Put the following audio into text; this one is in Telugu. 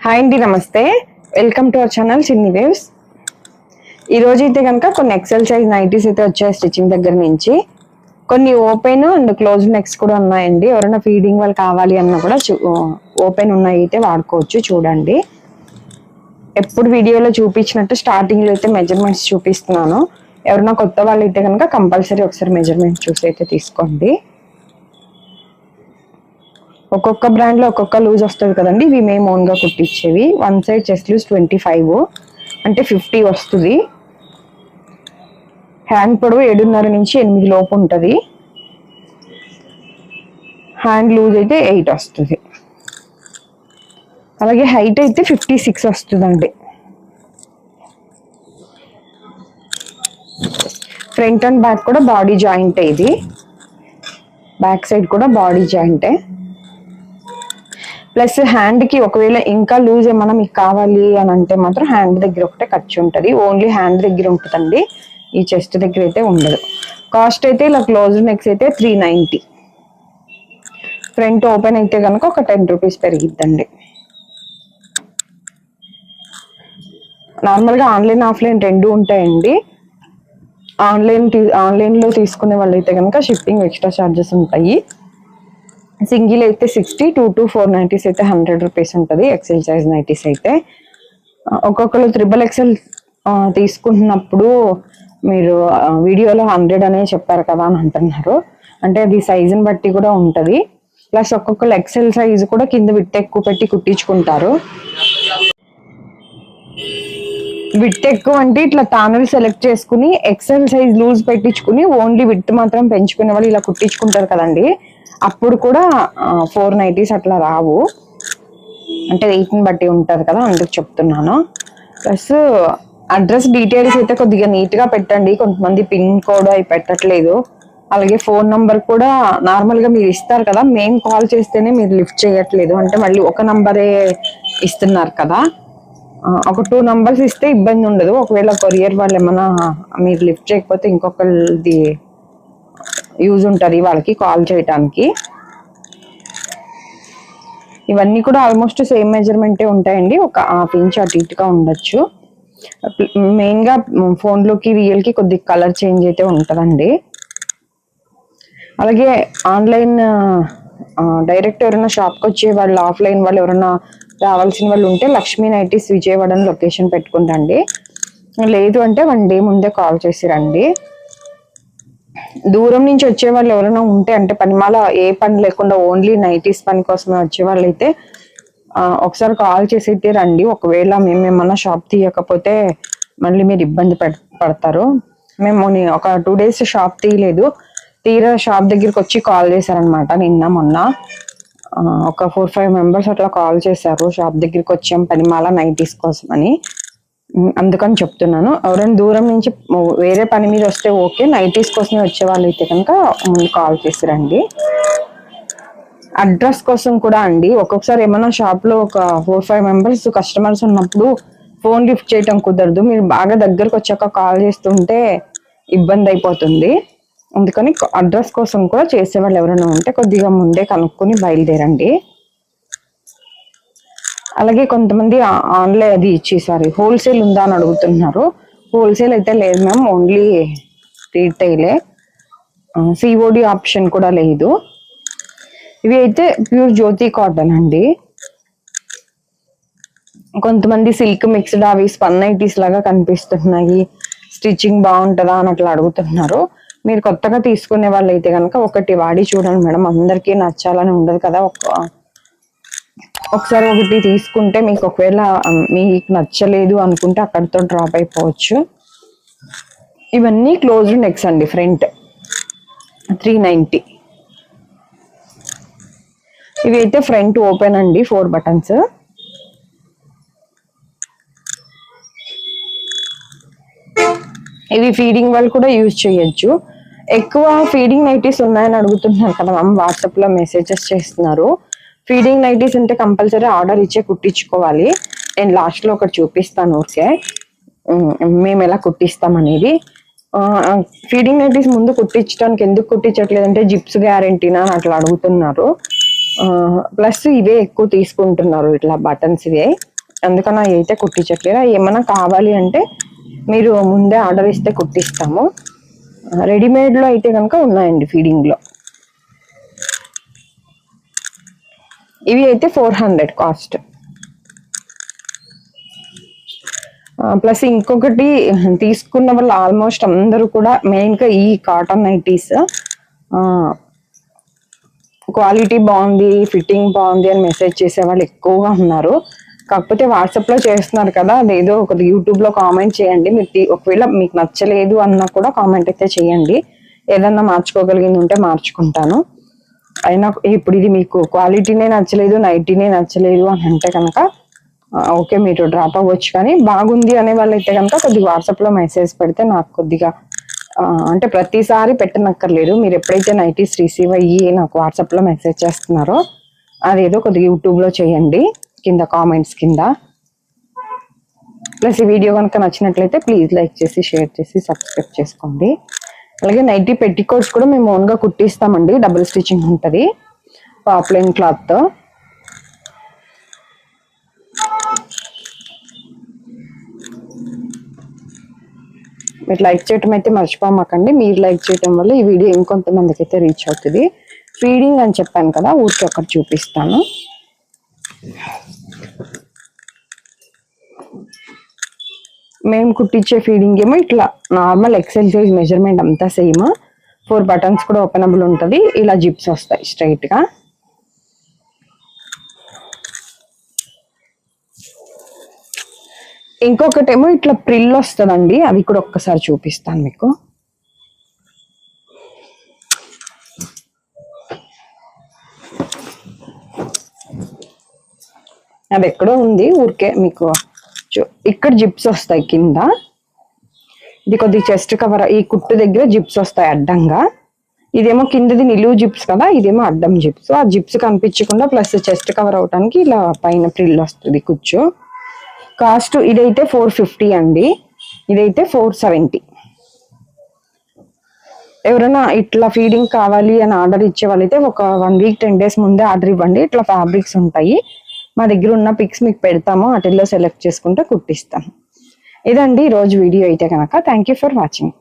హాయ్ అండి, నమస్తే. వెల్కమ్ టు అవర్ ఛానల్ చిన్ని వేవ్స్. ఈ రోజు అయితే కనుక కొన్ని ఎక్సెల్ సైజ్ నైటీస్ అయితే వచ్చాయి స్టిచ్చింగ్ దగ్గర నుంచి. కొన్ని ఓపెన్ అండ్ క్లోజ్ నెక్స్ కూడా ఉన్నాయండి. ఎవరైనా ఫీడింగ్ వాళ్ళు కావాలి అన్నా కూడా ఓపెన్ ఉన్నాయి అయితే వాడుకోవచ్చు. చూడండి, ఎప్పుడు వీడియోలో చూపించినట్టు స్టార్టింగ్ లో అయితే మెజర్మెంట్స్ చూపిస్తున్నాను. ఎవరైనా కొత్త వాళ్ళు అయితే కనుక కంపల్సరీ ఒకసారి మెజర్మెంట్ చూసి అయితే తీసుకోండి. ఒక్కొక్క బ్రాండ్ లో ఒక్కొక్క లూజ్ వస్తుంది కదండి. ఇవి మేము ఓన్ గా కుట్టించేవి. వన్ సైడ్ చెస్ట్ లూజ్ 25 అంటే 50 వస్తుంది. హ్యాండ్ పొడవు 7.5 నుంచి 8 లోపు ఉంటుంది. హ్యాండ్ లూజ్ అయితే 8 వస్తుంది. అలాగే హైట్ అయితే 56 వస్తుందండి. ఫ్రంట్ అండ్ బ్యాక్ కూడా బాడీ జాయింట్. ఇది బ్యాక్ సైడ్ కూడా బాడీ జాయింటే. ప్లస్ హ్యాండ్ కి ఒకవేళ ఇంకా లూజ్ ఏమన్నా మీకు కావాలి అని అంటే మాత్రం హ్యాండ్ దగ్గర ఒకటే ఖర్చు ఉంటుంది. ఓన్లీ హ్యాండ్ దగ్గర ఉంటుందండి, ఈ చెస్ట్ దగ్గర అయితే ఉండదు. కాస్ట్ అయితే ఇలా క్లోజ్ నెక్స్ అయితే 390. ఫ్రంట్ ఓపెన్ అయితే కనుక ఒక 10 రూపీస్ పెరిగిద్దండి. నార్మల్గా ఆన్లైన్ ఆఫ్లైన్ రెండు ఉంటాయండి. ఆన్లైన్లో తీసుకునే వాళ్ళు అయితే కనుక షిప్పింగ్ ఎక్స్ట్రా ఛార్జెస్ ఉంటాయి. సింగిల్ అయితే 60, 2 to 4 నైటీస్ అయితే 100 రూపీస్ ఉంటుంది. ఎక్సెల్ సైజ్ నైటీస్ అయితే ఒక్కొక్కరు XXL తీసుకుంటున్నప్పుడు మీరు వీడియోలో 100 అనే చెప్పారు కదా అని అంటున్నారు. అంటే అది సైజుని బట్టి కూడా ఉంటుంది. ప్లస్ ఒక్కొక్కరు ఎక్సెల్ సైజ్ కూడా కింద విడ్త్ ఎక్కువ పెట్టి కుట్టించుకుంటారు. విడ్త్ ఎక్కువ అంటే ఇట్లా తానులు సెలెక్ట్ చేసుకుని ఎక్సెల్ సైజ్ లూజ్ పెట్టించుకుని ఓన్లీ విడ్త్ మాత్రం పెంచుకునే వాళ్ళు ఇలా కుట్టించుకుంటారు కదండి. అప్పుడు కూడా 4 నైటీస్ అట్లా రావు. అంటే 8ని బట్టి ఉంటుంది కదా, అందుకు చెప్తున్నాను. ప్లస్ అడ్రస్ డీటెయిల్స్ అయితే కొద్దిగా నీట్గా పెట్టండి. కొంతమంది పిన్ కోడ్ అవి పెట్టట్లేదు. అలాగే ఫోన్ నంబర్ కూడా నార్మల్గా మీరు ఇస్తారు కదా, మేము కాల్ చేస్తేనే మీరు లిఫ్ట్ చేయట్లేదు. అంటే మళ్ళీ ఒక నంబరే ఇస్తున్నారు కదా. ఒక 2 నంబర్స్ ఇస్తే ఇబ్బంది ఉండదు. ఒకవేళ కొరియర్ వాళ్ళు ఏమన్నా మీరు లిఫ్ట్ చేయకపోతే ఇంకొకరిది యూజ్ ఉంటుంది వాళ్ళకి కాల్ చేయటానికి. ఇవన్నీ కూడా ఆల్మోస్ట్ సేమ్ మెజర్మెంటే ఉంటాయండి. ఒక 1/2 ఇంచ్ అటు ఇటుగా ఉండొచ్చు. మెయిన్గా ఫోన్లోకి రియల్కి కొద్దిగా కలర్ చేంజ్ అయితే ఉంటుందండి. అలాగే ఆన్లైన్ డైరెక్ట్ ఎవరైనా షాప్కి వచ్చే వాళ్ళు, ఆఫ్లైన్ వాళ్ళు ఎవరైనా రావాల్సిన వాళ్ళు ఉంటే లక్ష్మీ నైటీస్ విజయవాడ లొకేషన్ పెట్టుకుంటండి. లేదు అంటే 1 డే ముందే కాల్ చేసి రండి. దూరం నుంచి వచ్చే వాళ్ళు ఎవరైనా ఉంటే, అంటే పనిమాల ఏ పని లేకుండా ఓన్లీ నైటీస్ పని కోసమే వచ్చే వాళ్ళు అయితే ఒకసారి కాల్ చేసి అయితే రండి. ఒకవేళ మేమేమన్నా షాప్ తీయకపోతే మళ్ళీ మీరు ఇబ్బంది పడతారు. మేము ఒక 2 days షాప్ తీయలేదు. తీరా షాప్ దగ్గరికి వచ్చి కాల్ చేశారనమాట. నిన్న మొన్న ఒక 4-5 మెంబర్స్ అట్లా కాల్ చేశారు. షాప్ దగ్గరికి వచ్చాం పనిమాల నైటీస్ కోసం అని. అందుకని చెప్తున్నాను. ఎవరైనా దూరం నుంచి వేరే పని మీద వస్తే ఓకే, నైటీస్ కోసమే వచ్చే వాళ్ళు అయితే కనుక ముందు కాల్ చేసి రండి. అడ్రస్ కోసం కూడా అండి, ఒక్కొక్కసారి ఏమైనా షాప్లో ఒక 4-5 మెంబర్స్ కస్టమర్స్ ఉన్నప్పుడు ఫోన్ లిఫ్ట్ చేయటం కుదరదు. మీరు బాగా దగ్గరకు వచ్చాక కాల్ చేస్తుంటే ఇబ్బంది అయిపోతుంది. అందుకని అడ్రస్ కోసం కూడా చేసేవాళ్ళు ఎవరైనా ఉంటే కొద్దిగా ముందే కనుక్కొని బయలుదేరండి. అలాగే కొంతమంది ఆన్లైన్ అది ఇచ్చేసారి హోల్సేల్ ఉందా అని అడుగుతున్నారు. హోల్సేల్ అయితే లేదు మ్యామ్, ఓన్లీ రీటైలే. COD ఆప్షన్ కూడా లేదు. ఇవి అయితే ప్యూర్ జ్యోతి కాటన్ అండి. కొంతమంది సిల్క్ మిక్స్డ్ అవి స్పన్ నైటీస్ లాగా కనిపిస్తున్నాయి, స్టిచ్చింగ్ బాగుంటుందా అని అట్లా అడుగుతున్నారు. మీరు కొత్తగా తీసుకునే వాళ్ళు అయితే కనుక ఒకటి వాడి చూడండి మేడం. అందరికీ నచ్చాలని ఉండదు కదా. ఒకసారి ఒకటి తీసుకుంటే మీకు ఒకవేళ మీకు నచ్చలేదు అనుకుంటే అక్కడితో డ్రాప్ అయిపోవచ్చు. ఇవన్నీ క్లోజ్డ్ నెక్స్ అండి. ఫ్రంట్ 390. ఇవి అయితే ఫ్రంట్ ఓపెన్ అండి, 4 buttons. ఇవి ఫీడింగ్ వాళ్ళు కూడా యూజ్ చేయొచ్చు. ఎక్కువ ఫీడింగ్ నైటీస్ ఉన్నాయని అడుగుతున్నారు కదా మ్యామ్, వాట్సాప్లో మెసేజెస్ చేస్తున్నారు. ఫీడింగ్ నైటీస్ అంటే కంపల్సరీ ఆర్డర్ ఇచ్చే కుట్టించుకోవాలి. నేను లాస్ట్లో ఒకటి చూపిస్తాను ఓకే, మేము ఎలా కుట్టిస్తాం అనేది. ఫీడింగ్ నైటీస్ ముందు కుట్టించడానికి ఎందుకు కుట్టించట్లేదు అంటే జిప్స్ గ్యారెంటీనా అట్లా అడుగుతున్నారు. ప్లస్ ఇవే ఎక్కువ తీసుకుంటున్నారు, ఇట్లా బటన్స్ ఇవే. అందుకని అవి అయితే కుట్టించట్లేదు. ఏమైనా కావాలి అంటే మీరు ముందే ఆర్డర్ ఇస్తే కుట్టిస్తాము. రెడీమేడ్లో అయితే కనుక ఉన్నాయండి ఫీడింగ్లో. ఇవి అయితే 400 కాస్ట్. ప్లస్ ఇంకొకటి తీసుకున్న వాళ్ళు ఆల్మోస్ట్ అందరూ కూడా మెయిన్గా ఈ కాటన్ నైటీస్ క్వాలిటీ బాగుంది, ఫిట్టింగ్ బాగుంది అని మెసేజ్ చేసే వాళ్ళు ఎక్కువగా ఉన్నారు. కాకపోతే వాట్సాప్లో చేస్తున్నారు కదా, అదేదో ఒక యూట్యూబ్లో కామెంట్ చేయండి. మీరు ఒకవేళ మీకు నచ్చలేదు అన్నా కూడా కామెంట్ అయితే చేయండి. ఏదన్నా మార్చుకోగలిగింది ఉంటే మార్చుకుంటాను. అయినా ఇప్పుడు ఇది మీకు క్వాలిటీనే నచ్చలేదు, నైటీనే నచ్చలేదు అని అంటే కనుక ఓకే, మీరు డ్రాప్ అవ్వచ్చు. కానీ బాగుంది అనే వాళ్ళు అయితే కనుక కొద్దిగా వాట్సాప్లో మెసేజ్ పెడితే నాకు కొద్దిగా అంటే ప్రతిసారి పెట్టనక్కర్లేదు. మీరు ఎప్పుడైతే నైటీస్ రిసీవ్ అయ్యి నాకు వాట్సాప్లో మెసేజ్ చేస్తున్నారో అదేదో కొద్దిగా యూట్యూబ్లో చేయండి కింద కామెంట్స్ కింద. ప్లస్ ఈ వీడియో కనుక నచ్చినట్లయితే ప్లీజ్ లైక్ చేసి, షేర్ చేసి, సబ్స్క్రైబ్ చేసుకోండి. అలాగే నైటీ పెట్టికోట్స్ కూడా మేము ఓన్గా కుట్టిస్తామండి. డబుల్ స్టిచ్చింగ్ ఉంటుంది పాప్లైన్ క్లాత్తో. మీరు లైక్ చేయటం అయితే మర్చిపోమాకండి. మీరు లైక్ చేయటం వల్ల ఈ వీడియో ఇంకొంతమందికి అయితే రీచ్ అవుతుంది. ఫీడింగ్ అని చెప్పాను కదా, ఊరికి ఒకటి చూపిస్తాను. మేము కుట్టించే ఫీడింగ్ ఏమో ఇట్లా నార్మల్ ఎక్సెల్ సైజ్ మెజర్మెంట్ అంతా సేమ్. 4 బటన్స్ కూడా ఓపెనబుల్ ఉంటుంది. ఇలా జిప్స్ వస్తాయి స్ట్రైట్గా. ఇంకొకటేమో ఇట్లా ప్రిల్ వస్తుందండి, అవి కూడా ఒక్కసారి చూపిస్తాను మీకు. అది ఎక్కడో ఉంది, ఊరికే మీకు ఇక్కడ జిప్స్ వస్తాయి కింద. ఇది కొద్దిగా చెస్ట్ కవర్, ఈ కుట్టు దగ్గర జిప్స్ వస్తాయి అడ్డంగా. ఇదేమో కిందది నిలువు జిప్స్ కదా, ఇదేమో అడ్డం జిప్స్. ఆ జిప్స్ కనిపించకుండా ప్లస్ చెస్ట్ కవర్ అవడానికి ఇలా పైన ప్రిల్ వస్తుంది కుచ్చు. కాస్ట్ ఇదైతే 450 అండి, ఇదైతే 470. ఎవరైనా ఇట్లా ఫీడింగ్ కావాలి అని ఆర్డర్ ఇచ్చే వాళ్ళైతే ఒక 1 వీక్ 10 డేస్ ముందే ఆర్డర్ ఇవ్వండి. ఇట్లా ఫ్యాబ్రిక్స్ ఉంటాయి, మా దగ్గర ఉన్న పిక్స్ మీకు పెడతాము, వాటిల్లో సెలెక్ట్ చేసుకుంటే కుట్టిస్తాం. ఇదండి ఈరోజు వీడియో అయితే కనుక. Thank you for watching.